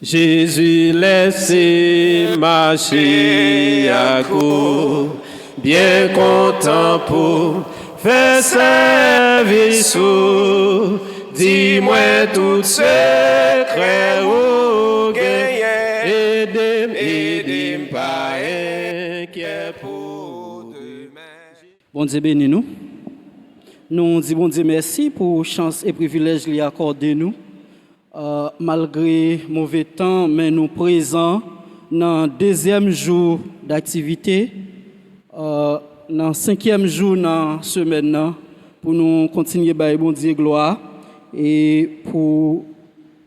Jésus laissé marcher à court, bien content pour faire service. Dis-moi tout secret ou gagner, aidez-moi pas inquiet pour demain. Bon Dieu bénis nous. Nous disons bon Dieu merci pour chance et privilège qu'il a accordé nous. Malgré mauvais temps, mais nous présents dans le deuxième jour d'activité, dans le cinquième jour dans la semaine, pour nous continuer à bon Dieu gloire et pour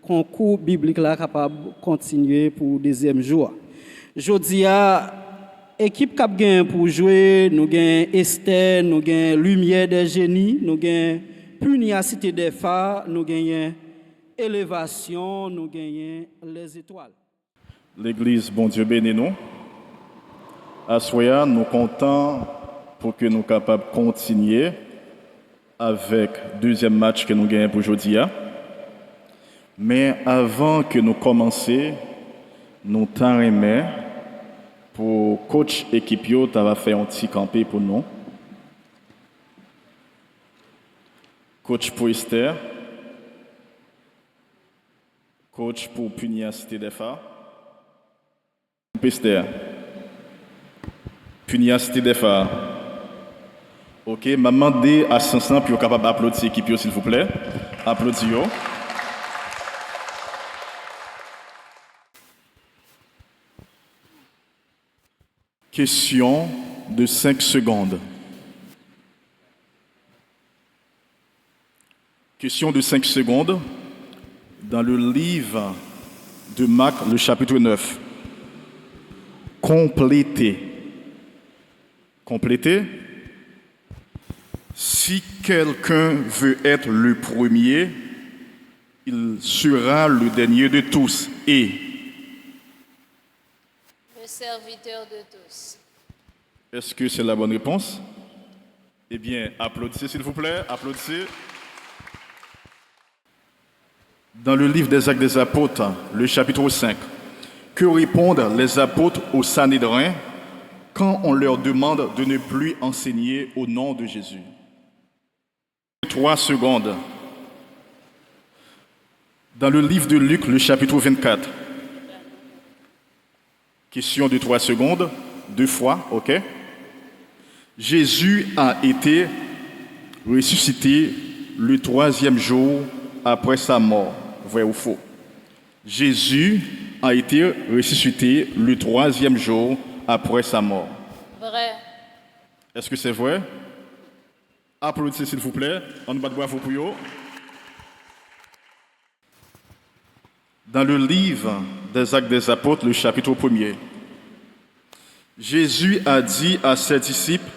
concours biblique là capable de continuer pour le deuxième jour. Jeudi à équipe cap gain pour jouer, nous gain Esther, nous gain Lumière des génies, nous gain Pugnacité des phares, nous gagnons élévation, nous gagnons les étoiles. L'Église, bon Dieu bénis nous. À Soya, nous comptons pour que nous soyons capables de continuer avec le deuxième match que nous gagnons pour aujourd'hui. Mais avant que nous commencions, nous t'aimer pour coach équipe, tu vas faire un petit campé pour nous. Coach pour Esther. Coach pour Pugnacité des phares. Esther. Pugnacité des phares. Ok, maman demandé à 500 pour capable d'applaudir l'équipe, s'il vous plaît. Applaudissez. Question de 5 secondes. Question de 5 secondes. Dans le livre de Marc, le chapitre 9. Complétez. Complétez. Si quelqu'un veut être le premier, il sera le dernier de tous et le serviteur de tous. Est-ce que c'est la bonne réponse? Eh bien, applaudissez s'il vous plaît, applaudissez. Dans le livre des Actes des Apôtres, le chapitre 5, que répondent les apôtres aux Sanhédrins quand on leur demande de ne plus enseigner au nom de Jésus? 3 secondes. Dans le livre de Luc, le chapitre 24, question de 3 secondes, 2 fois, ok? Jésus a été ressuscité le 3e jour après sa mort. Vrai ou faux? Jésus a été ressuscité le 3e jour après sa mort. Vrai. Est-ce que c'est vrai? Applaudissez s'il vous plaît. On bat bravo pour eux. Dans le livre des Actes des Apôtres, le chapitre 1er, Jésus a dit à ses disciples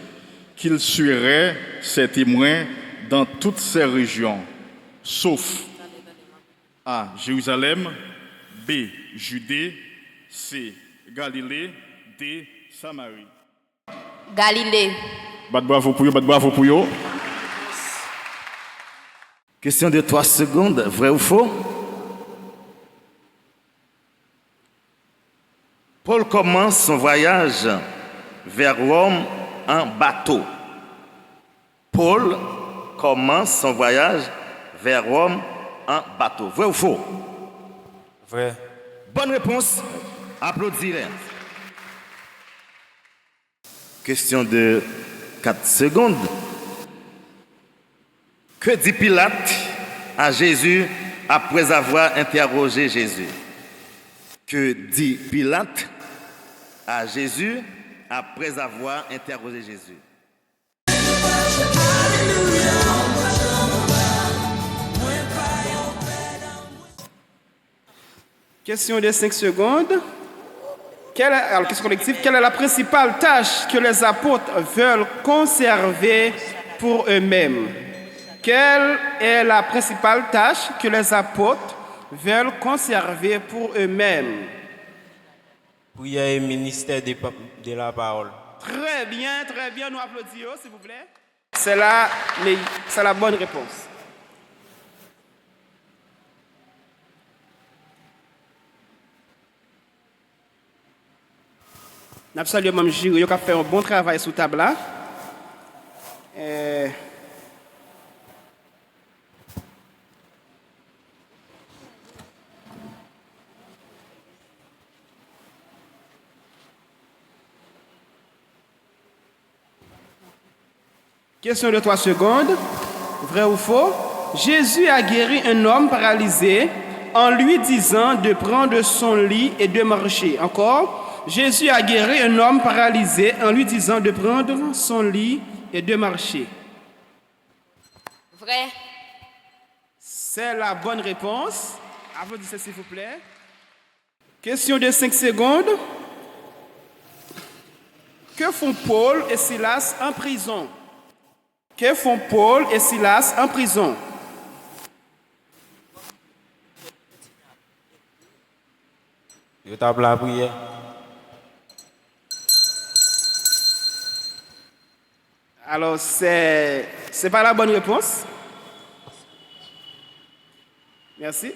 qu'il serait ses témoins dans toutes ces régions, sauf A. Jérusalem, B. Judée, C. Galilée, D. Samarie. Galilée. Bat bravo pour eux. Question de 3 secondes, vrai ou faux? Paul commence son voyage vers Rome en bateau. Paul commence son voyage vers Rome en bateau. Vrai ou faux? Vrai. Bonne réponse. Applaudissez-les. Question de 4 secondes. Que dit Pilate à Jésus après avoir interrogé Jésus? Que dit Pilate à Jésus après avoir interrogé Jésus? Question de 5 secondes. Alors, question collective. Quelle est la principale tâche que les apôtres veulent conserver pour eux-mêmes? Quelle est la principale tâche que les apôtres veulent conserver pour eux-mêmes? Prière et ministère de la parole. Très bien, nous applaudissons, s'il vous plaît. C'est la bonne réponse. Nous saluons Mme Giro qui a fait un bon travail sous table là. Question de 3 secondes. Vrai ou faux? Jésus a guéri un homme paralysé en lui disant de prendre son lit et de marcher. Encore. Jésus a guéri un homme paralysé en lui disant de prendre son lit et de marcher. Vrai. C'est la bonne réponse. Applaudissez s'il vous plaît. Question de 5 secondes. Que font Paul et Silas en prison? Que font Paul et Silas en prison? Je tape la prière. Alors, c'est pas la bonne réponse. Merci.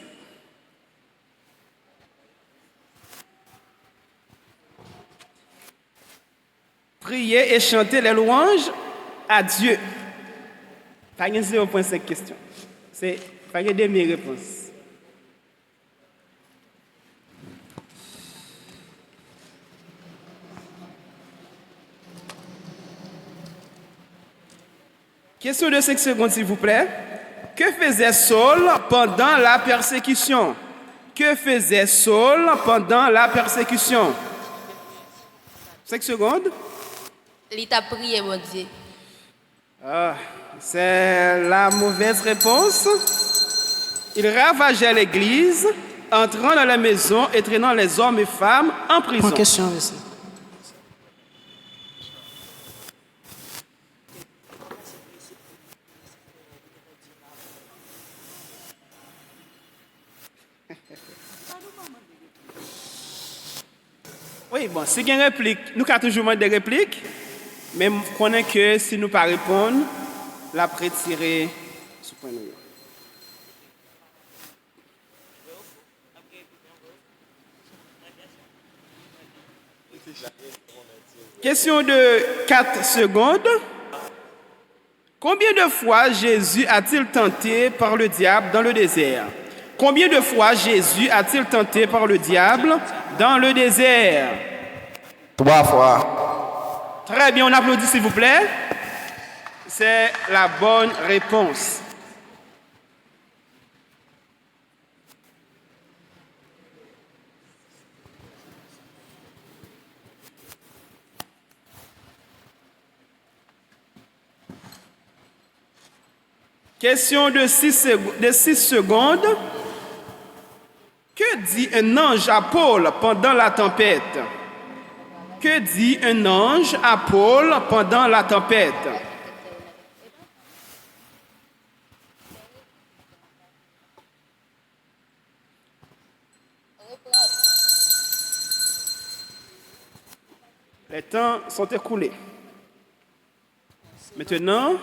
Prier et chanter les louanges à Dieu. Pas de 0,5 question. C'est pas de demi-réponse. Question de 5 secondes, s'il vous plaît. Que faisait Saul pendant la persécution? Que faisait Saul pendant la persécution? 5 secondes. Il t'a prié, mon Dieu. C'est la mauvaise réponse. Il ravageait l'église, entrant dans la maison et traînant les hommes et femmes en prison. Question, monsieur. Oui, bon, si il y a une réplique, nous avons toujours des répliques, mais nous connaissons que si nous ne répondons pas, la prétirer ce point de vue. Question de 4 secondes. Combien de fois Jésus a-t-il tenté par le diable dans le désert? Combien de fois Jésus a-t-il tenté par le diable dans le désert? 3 fois. Très bien, on applaudit s'il vous plaît. C'est la bonne réponse. Question de 6 secondes. Que dit un ange à Paul pendant la tempête? Que dit un ange à Paul pendant la tempête? Les temps sont écoulés. Maintenant,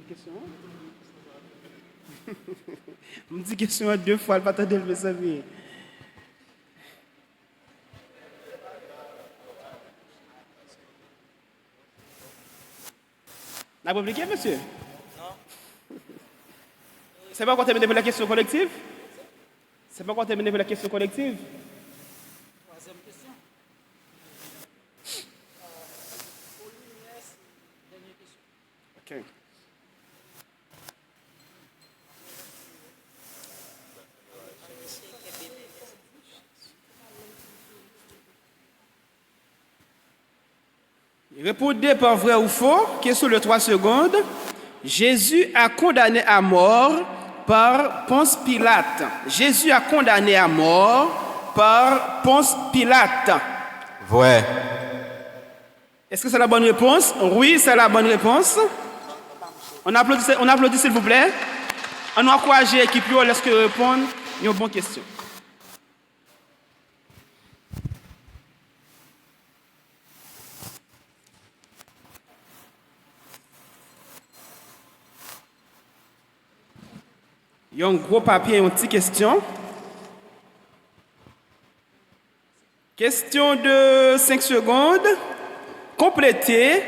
question? Je me dis question 2 fois, elle va pas t'aider, ça vie. N'a pas compliqué, monsieur? Non. C'est pas encore terminé pour la question collective? C'est pas encore terminé pour la question collective? Troisième question. OK. Répondez par vrai ou faux. Question de 3 secondes. Jésus a condamné à mort par Ponce Pilate. Jésus a condamné à mort par Ponce Pilate. Vrai. Est-ce que c'est la bonne réponse? Oui, c'est la bonne réponse. On applaudit s'il vous plaît. On encourage l'équipe lorsqu'ils répondent aux bonnes questions. Il y a un gros papier et une petite question. Question de 5 secondes. Complétez.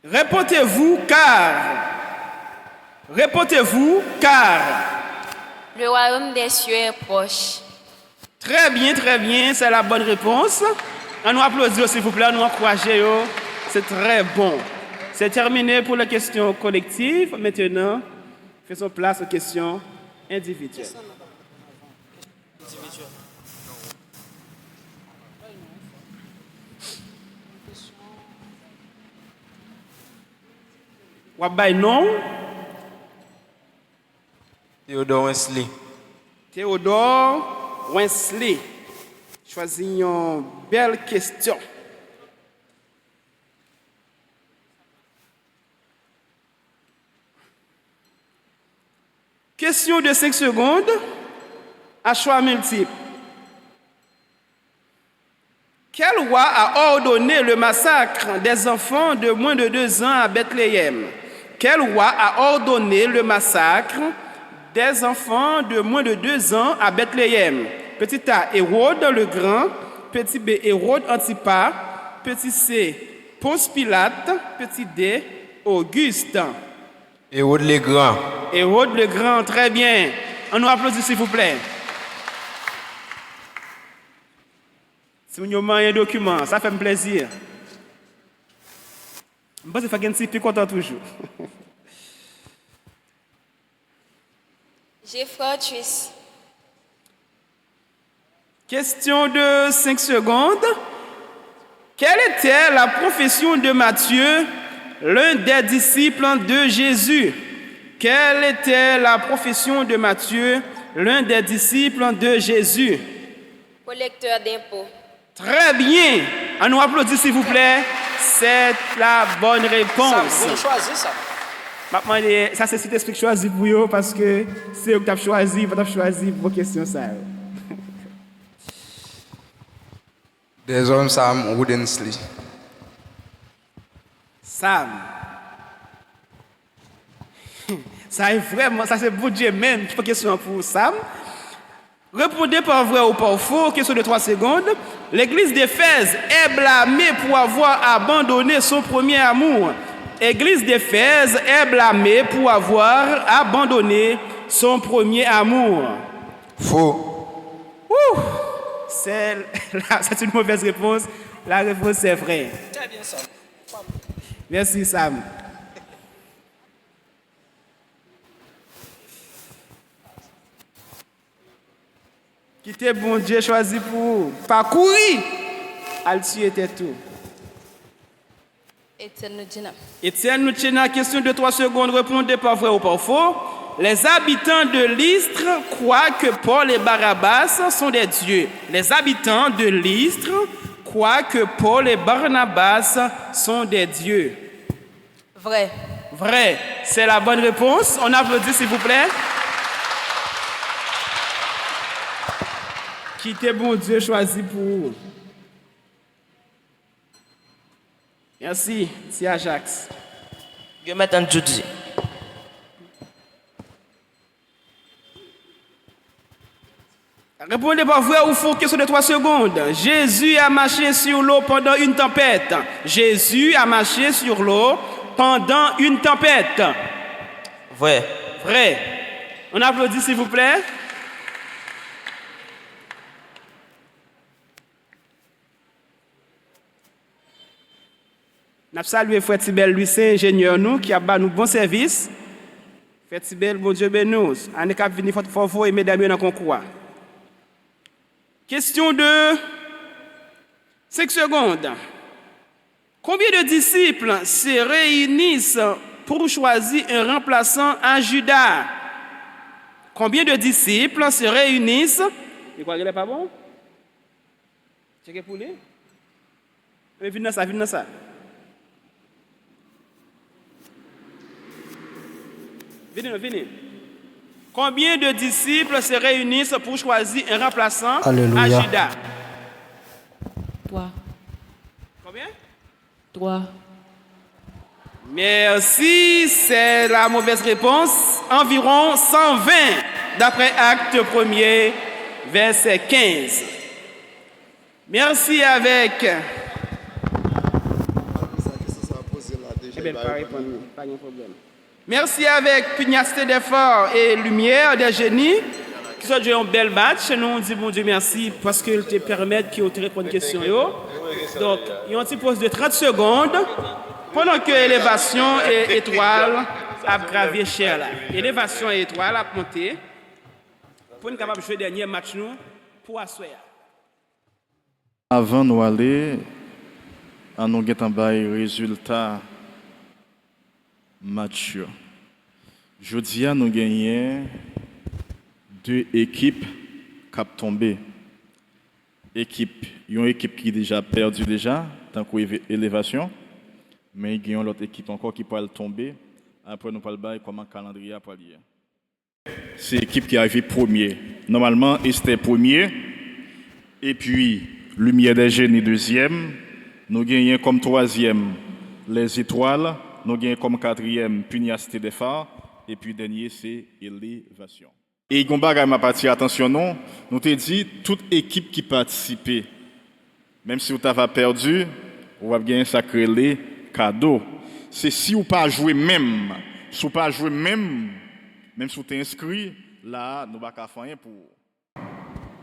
Répétez-vous car. Répétez-vous car. Le royaume des cieux est proche. Très bien, c'est la bonne réponse. On nous applaudit s'il vous plaît, on nous encourage. C'est très bon. C'est terminé pour les questions collectives. Maintenant, faisons place aux questions individuelles. Wabay non. Théodore Wesley. Théodore Wesley. Choisis une belle question. Question de 5 secondes. À choix multiple. Quel roi a ordonné le massacre des enfants de moins de 2 ans à Bethléem? Quel roi a ordonné le massacre des enfants de moins de 2 ans à Bethléem? Petit A, Hérode le Grand. Petit B, Hérode Antipas. Petit C, Ponce Pilate. Petit D, Auguste. Hérode le Grand. Hérode le Grand, très bien. On nous applaudit s'il vous plaît. Si vous avez un document, ça fait un plaisir. Je pense que je suis content toujours. Geoffroy Twist. Question de 5 secondes. Quelle était la profession de Matthieu, l'un des disciples de Jésus? Quelle était la profession de Matthieu, l'un des disciples de Jésus? Collecteur d'impôts. Très bien. On nous applaudit s'il vous plaît. C'est la bonne réponse. Vous choisissez ça. Maintenant, ça c'est si tu expliques choisi pour vous parce que c'est eux qui t'as choisi, vous avez choisi vos questions ça. Des hommes Sam Woodensley. Sam. Ça est vraiment, ça c'est beau Dieu même. Une question pour Sam. Répondez par vrai ou par faux, question de 3 secondes. L'église d'Éphèse est blâmée pour avoir abandonné son premier amour. L'église d'Éphèse est blâmée pour avoir abandonné son premier amour. Faux. C'est une mauvaise réponse. La réponse est vraie. Très bien, Sam. Merci, Sam. Quittez bon Dieu choisi pour parcourir. Al-tu était tout. Étienne Noudjina. Étienne Noudjina, question de 3 secondes. Répondez par vrai ou par faux. Les habitants de Lystre croient que Paul et Barnabas sont des dieux. Les habitants de Lystre croient que Paul et Barnabas sont des dieux. Vrai. Vrai. C'est la bonne réponse. On applaudit s'il vous plaît. Quittez bon Dieu choisi pour vous. Merci, c'est Ajax. Je m'attends Judy. Répondez par vrai ou faux, question de 3 secondes. Jésus a marché sur l'eau pendant une tempête. Jésus a marché sur l'eau pendant une tempête. Vrai. Vrai. On applaudit s'il vous plaît. Nous saluons Frère Tibel, lui, c'est ingénieur nous, qui a bas nous bon service. Frère Tibel, bon Dieu bénisse. On est capable de venir fort et mesdames dans le concours. Question de 5 secondes. Combien de disciples se réunissent pour choisir un remplaçant à Judas? Combien de disciples se réunissent? Tu crois qu'il n'est pas bon? Checkez pour lui. Venez dans ça, venez dans ça. Venez. Combien de disciples se réunissent pour choisir un remplaçant à Judas? 3. Combien? 3. Merci, c'est la mauvaise réponse. Environ 120, d'après Acte 1er, verset 15. Merci avec... Eh bien, pas répondre, pas de problème. Merci avec pugnacité d'effort et lumière des génies qui sont joué un bel match. Nous on dit bon Dieu merci parce qu'ils te permettent qu'ils te répondent aux questions. Donc, il y a un petit pause de 30 secondes pendant que élévation et étoile a gravé cher là. Élévation et étoile a monté pour nous capable de jouer le dernier match nous pour asseoir. Avant de nous aller, à nous get en bas résultat match. Jeudi, nous gagnons 2 équipes qui ont tombé. Une équipe qui a déjà perdu tant qu'élévation, mais il y a l'autre équipe encore qui peut tomber. Après, nous parlons comment le calendrier pour lier. C'est l'équipe qui est arrivée premier. Normalement, c'était premier. Et puis, Lumière des Génies deuxième. Nous gagnons comme troisième les étoiles. Nous gagnons comme quatrième Pugnacité des phares. Et puis, dernier, c'est élévation. Et Gombaga m'a parti, attention, non. Nous t'ai dit, toute équipe qui participait, même si vous avez perdu, vous avez gagné un sacré cadeau. C'est si vous pas joué même, si vous pas joué même si vous êtes inscrit, là, nous n'avons pas faire rien pour.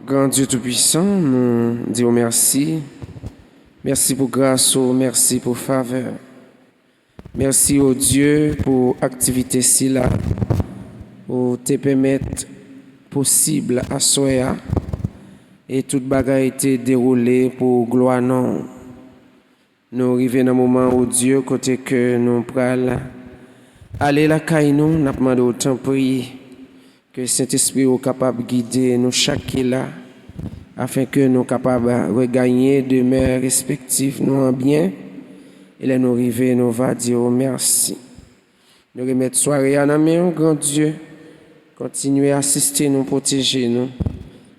Grand Dieu Tout-Puissant, nous disons merci. Merci pour grâce, merci pour faveur. Merci au Dieu pour activité si là, pour te permettre possible à soi et toute bagarre été déroulée pour gloire non. Nous arrivons dans un moment où Dieu côté que nous pral aller la caille nous n'a demandé autant prier que Saint-Esprit est capable de guider nous chaque là afin que nous capables de regagner demeure respective nous en bien et là nous arrivons nous va dire merci. Nous remettre soirée en main grand Dieu. Continuez à assister, nous protéger, nous.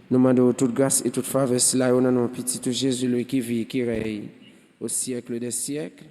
Nous demandons toute grâce et toute faveur. Cela, on a notre petit Jésus, lui qui vit, qui règne au siècle des siècles.